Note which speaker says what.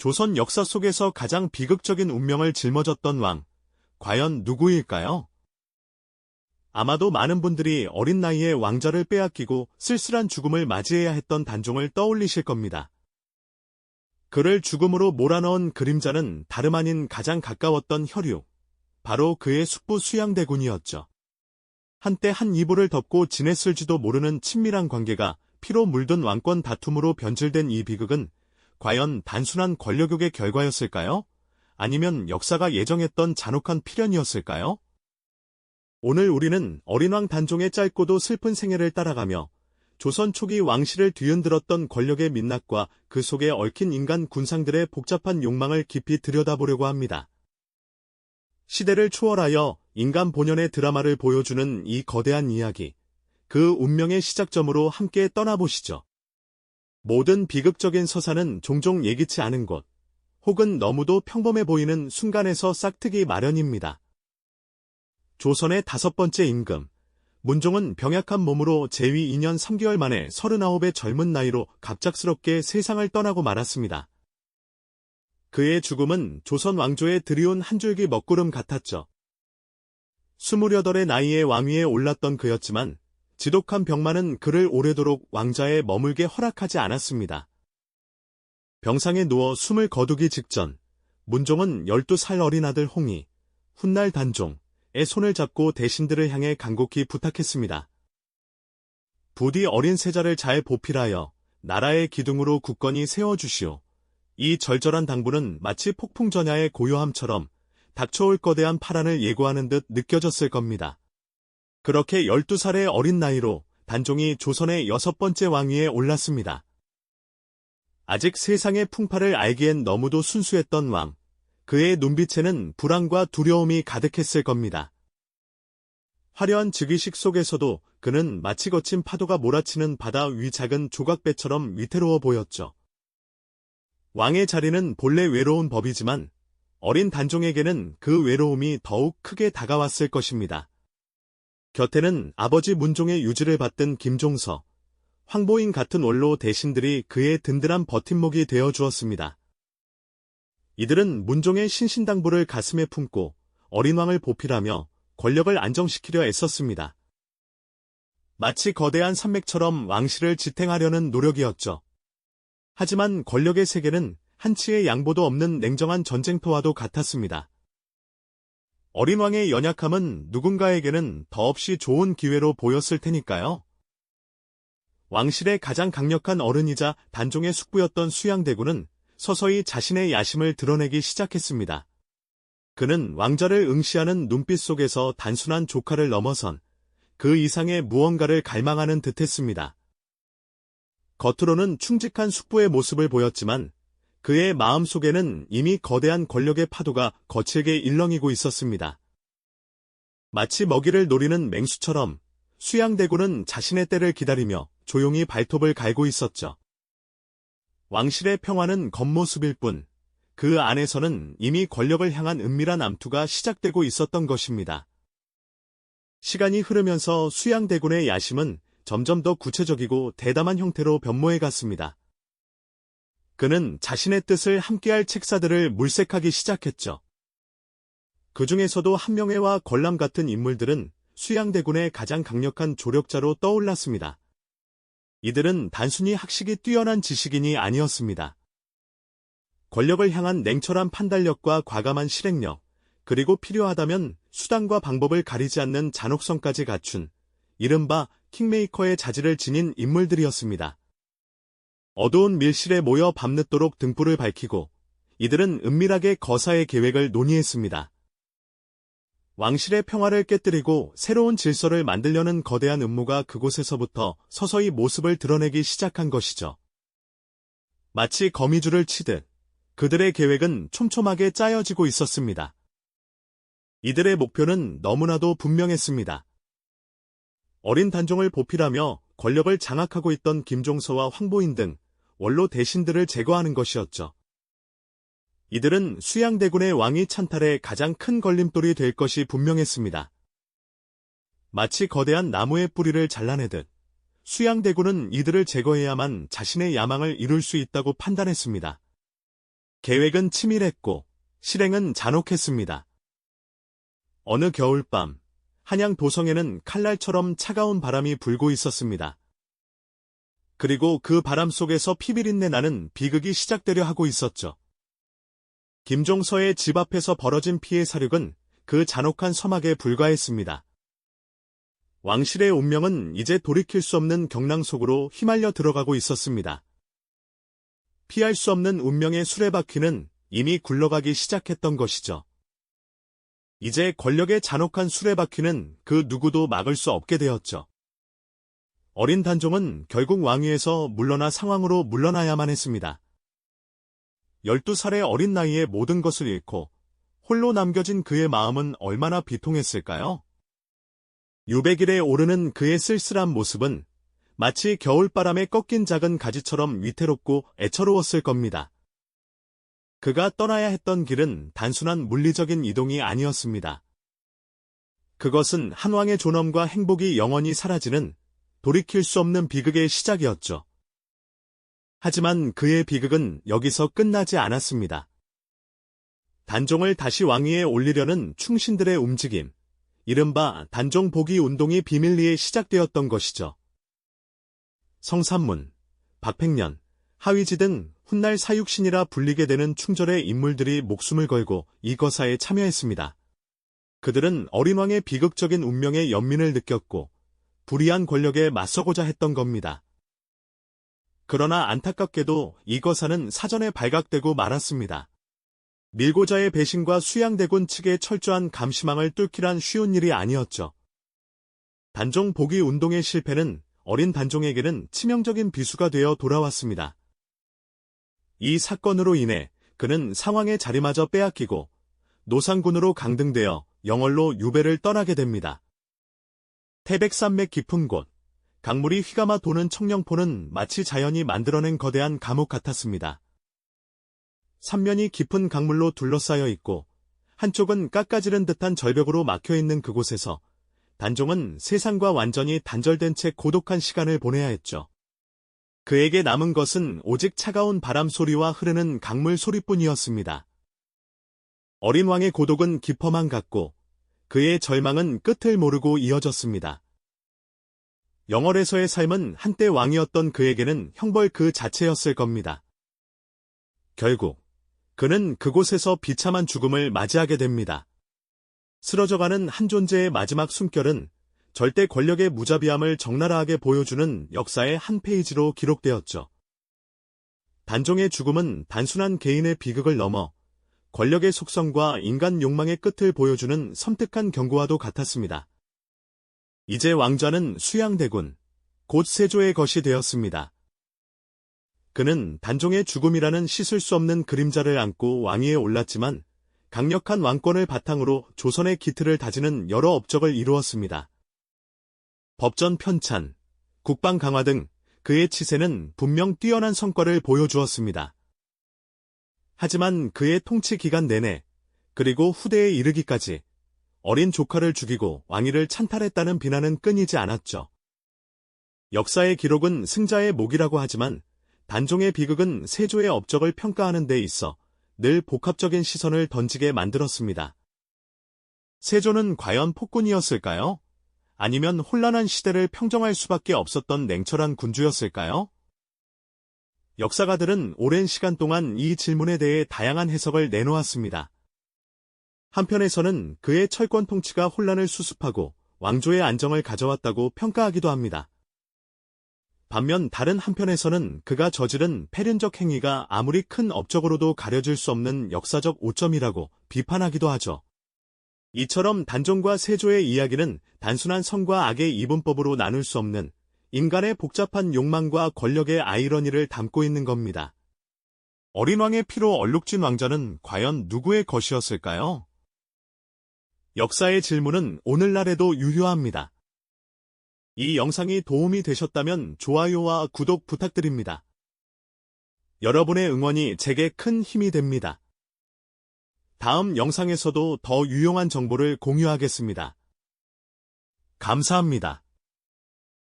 Speaker 1: 조선 역사 속에서 가장 비극적인 운명을 짊어졌던 왕, 과연 누구일까요? 아마도 많은 분들이 어린 나이에 왕좌를 빼앗기고 쓸쓸한 죽음을 맞이해야 했던 단종을 떠올리실 겁니다. 그를 죽음으로 몰아넣은 그림자는 다름 아닌 가장 가까웠던 혈유, 바로 그의 숙부 수양대군이었죠. 한때 한 이불을 덮고 지냈을지도 모르는 친밀한 관계가 피로 물든 왕권 다툼으로 변질된 이 비극은 과연 단순한 권력욕의 결과였을까요? 아니면 역사가 예정했던 잔혹한 필연이었을까요? 오늘 우리는 어린왕 단종의 짧고도 슬픈 생애를 따라가며 조선 초기 왕실을 뒤흔들었던 권력의 민낯과 그 속에 얽힌 인간 군상들의 복잡한 욕망을 깊이 들여다보려고 합니다. 시대를 초월하여 인간 본연의 드라마를 보여주는 이 거대한 이야기, 그 운명의 시작점으로 함께 떠나보시죠. 모든 비극적인 서사는 종종 예기치 않은 곳, 혹은 너무도 평범해 보이는 순간에서 싹트기 마련입니다. 조선의 5번째 임금, 문종은 병약한 몸으로 재위 2년 3개월 만에 39의 젊은 나이로 갑작스럽게 세상을 떠나고 말았습니다. 그의 죽음은 조선 왕조에 들이온 한 줄기 먹구름 같았죠. 28의 나이에 왕위에 올랐던 그였지만 지독한 병만은 그를 오래도록 왕좌에 머물게 허락하지 않았습니다. 병상에 누워 숨을 거두기 직전, 문종은 12살 어린 아들 홍희, 훗날 단종의 손을 잡고 대신들을 향해 간곡히 부탁했습니다. 부디 어린 세자를 잘 보필하여 나라의 기둥으로 굳건히 세워주시오. 이 절절한 당부는 마치 폭풍전야의 고요함처럼 닥쳐올 거대한 파란을 예고하는 듯 느껴졌을 겁니다. 그렇게 12살의 어린 나이로 단종이 조선의 6번째 왕위에 올랐습니다. 아직 세상의 풍파를 알기엔 너무도 순수했던 왕, 그의 눈빛에는 불안과 두려움이 가득했을 겁니다. 화려한 즉위식 속에서도 그는 마치 거친 파도가 몰아치는 바다 위 작은 조각배처럼 위태로워 보였죠. 왕의 자리는 본래 외로운 법이지만 어린 단종에게는 그 외로움이 더욱 크게 다가왔을 것입니다. 곁에는 아버지 문종의 유지를 받던 김종서, 황보인 같은 원로 대신들이 그의 든든한 버팀목이 되어 주었습니다. 이들은 문종의 신신당부를 가슴에 품고 어린 왕을 보필하며 권력을 안정시키려 애썼습니다. 마치 거대한 산맥처럼 왕실을 지탱하려는 노력이었죠. 하지만 권력의 세계는 한치의 양보도 없는 냉정한 전쟁터와도 같았습니다. 어린 왕의 연약함은 누군가에게는 더없이 좋은 기회로 보였을 테니까요. 왕실의 가장 강력한 어른이자 단종의 숙부였던 수양대군은 서서히 자신의 야심을 드러내기 시작했습니다. 그는 왕좌를 응시하는 눈빛 속에서 단순한 조카를 넘어선 그 이상의 무언가를 갈망하는 듯했습니다. 겉으로는 충직한 숙부의 모습을 보였지만 그의 마음속에는 이미 거대한 권력의 파도가 거칠게 일렁이고 있었습니다. 마치 먹이를 노리는 맹수처럼 수양대군은 자신의 때를 기다리며 조용히 발톱을 갈고 있었죠. 왕실의 평화는 겉모습일 뿐, 그 안에서는 이미 권력을 향한 은밀한 암투가 시작되고 있었던 것입니다. 시간이 흐르면서 수양대군의 야심은 점점 더 구체적이고 대담한 형태로 변모해 갔습니다. 그는 자신의 뜻을 함께할 책사들을 물색하기 시작했죠. 그 중에서도 한명회와 걸람 같은 인물들은 수양대군의 가장 강력한 조력자로 떠올랐습니다. 이들은 단순히 학식이 뛰어난 지식인이 아니었습니다. 권력을 향한 냉철한 판단력과 과감한 실행력, 그리고 필요하다면 수단과 방법을 가리지 않는 잔혹성까지 갖춘 이른바 킹메이커의 자질을 지닌 인물들이었습니다. 어두운 밀실에 모여 밤늦도록 등불을 밝히고 이들은 은밀하게 거사의 계획을 논의했습니다. 왕실의 평화를 깨뜨리고 새로운 질서를 만들려는 거대한 음모가 그곳에서부터 서서히 모습을 드러내기 시작한 것이죠. 마치 거미줄을 치듯 그들의 계획은 촘촘하게 짜여지고 있었습니다. 이들의 목표는 너무나도 분명했습니다. 어린 단종을 보필하며 권력을 장악하고 있던 김종서와 황보인 등 원로 대신들을 제거하는 것이었죠. 이들은 수양대군의 왕위 찬탈에 가장 큰 걸림돌이 될 것이 분명했습니다. 마치 거대한 나무의 뿌리를 잘라내듯 수양대군은 이들을 제거해야만 자신의 야망을 이룰 수 있다고 판단했습니다. 계획은 치밀했고 실행은 잔혹했습니다. 어느 겨울밤, 한양 도성에는 칼날처럼 차가운 바람이 불고 있었습니다. 그리고 그 바람 속에서 피비린내 나는 비극이 시작되려 하고 있었죠. 김종서의 집 앞에서 벌어진 피해 사륙은 그 잔혹한 서막에 불과했습니다. 왕실의 운명은 이제 돌이킬 수 없는 경랑 속으로 휘말려 들어가고 있었습니다. 피할 수 없는 운명의 수레바퀴는 이미 굴러가기 시작했던 것이죠. 이제 권력의 잔혹한 수레바퀴는 그 누구도 막을 수 없게 되었죠. 어린 단종은 결국 왕위에서 물러나 상황으로 물러나야만 했습니다. 12살의 어린 나이에 모든 것을 잃고 홀로 남겨진 그의 마음은 얼마나 비통했을까요? 유백일에 오르는 그의 쓸쓸한 모습은 마치 겨울바람에 꺾인 작은 가지처럼 위태롭고 애처로웠을 겁니다. 그가 떠나야 했던 길은 단순한 물리적인 이동이 아니었습니다. 그것은 한 왕의 존엄과 행복이 영원히 사라지는 돌이킬 수 없는 비극의 시작이었죠. 하지만 그의 비극은 여기서 끝나지 않았습니다. 단종을 다시 왕위에 올리려는 충신들의 움직임, 이른바 단종 복위 운동이 비밀리에 시작되었던 것이죠. 성삼문, 박팽년, 하위지 등 훗날 사육신이라 불리게 되는 충절의 인물들이 목숨을 걸고 이 거사에 참여했습니다. 그들은 어린 왕의 비극적인 운명의 연민을 느꼈고 불의한 권력에 맞서고자 했던 겁니다. 그러나 안타깝게도 이 거사는 사전에 발각되고 말았습니다. 밀고자의 배신과 수양대군 측의 철저한 감시망을 뚫기란 쉬운 일이 아니었죠. 단종 복위 운동의 실패는 어린 단종에게는 치명적인 비수가 되어 돌아왔습니다. 이 사건으로 인해 그는 상왕의 자리마저 빼앗기고 노상군으로 강등되어 영월로 유배를 떠나게 됩니다. 태백산맥 깊은 곳, 강물이 휘감아 도는 청령포는 마치 자연이 만들어낸 거대한 감옥 같았습니다. 삼면이 깊은 강물로 둘러싸여 있고 한쪽은 깎아지른 듯한 절벽으로 막혀있는 그곳에서 단종은 세상과 완전히 단절된 채 고독한 시간을 보내야 했죠. 그에게 남은 것은 오직 차가운 바람 소리와 흐르는 강물 소리뿐이었습니다. 어린 왕의 고독은 깊어만 갔고 그의 절망은 끝을 모르고 이어졌습니다. 영월에서의 삶은 한때 왕이었던 그에게는 형벌 그 자체였을 겁니다. 결국 그는 그곳에서 비참한 죽음을 맞이하게 됩니다. 쓰러져가는 한 존재의 마지막 숨결은 절대 권력의 무자비함을 적나라하게 보여주는 역사의 한 페이지로 기록되었죠. 단종의 죽음은 단순한 개인의 비극을 넘어 권력의 속성과 인간 욕망의 끝을 보여주는 섬뜩한 경고와도 같았습니다. 이제 왕좌는 수양대군, 곧 세조의 것이 되었습니다. 그는 단종의 죽음이라는 씻을 수 없는 그림자를 안고 왕위에 올랐지만 강력한 왕권을 바탕으로 조선의 기틀을 다지는 여러 업적을 이루었습니다. 법전 편찬, 국방 강화 등 그의 치세는 분명 뛰어난 성과를 보여주었습니다. 하지만 그의 통치 기간 내내, 그리고 후대에 이르기까지 어린 조카를 죽이고 왕위를 찬탈했다는 비난은 끊이지 않았죠. 역사의 기록은 승자의 몫이라고 하지만 단종의 비극은 세조의 업적을 평가하는 데 있어 늘 복합적인 시선을 던지게 만들었습니다. 세조는 과연 폭군이었을까요? 아니면 혼란한 시대를 평정할 수밖에 없었던 냉철한 군주였을까요? 역사가들은 오랜 시간 동안 이 질문에 대해 다양한 해석을 내놓았습니다. 한편에서는 그의 철권 통치가 혼란을 수습하고 왕조의 안정을 가져왔다고 평가하기도 합니다. 반면 다른 한편에서는 그가 저지른 패륜적 행위가 아무리 큰 업적으로도 가려질 수 없는 역사적 오점이라고 비판하기도 하죠. 이처럼 단종과 세조의 이야기는 단순한 선과 악의 이분법으로 나눌 수 없는 인간의 복잡한 욕망과 권력의 아이러니를 담고 있는 겁니다. 어린 왕의 피로 얼룩진 왕자는 과연 누구의 것이었을까요? 역사의 질문은 오늘날에도 유효합니다. 이 영상이 도움이 되셨다면 좋아요와 구독 부탁드립니다. 여러분의 응원이 제게 큰 힘이 됩니다. 다음 영상에서도 더 유용한 정보를 공유하겠습니다. 감사합니다.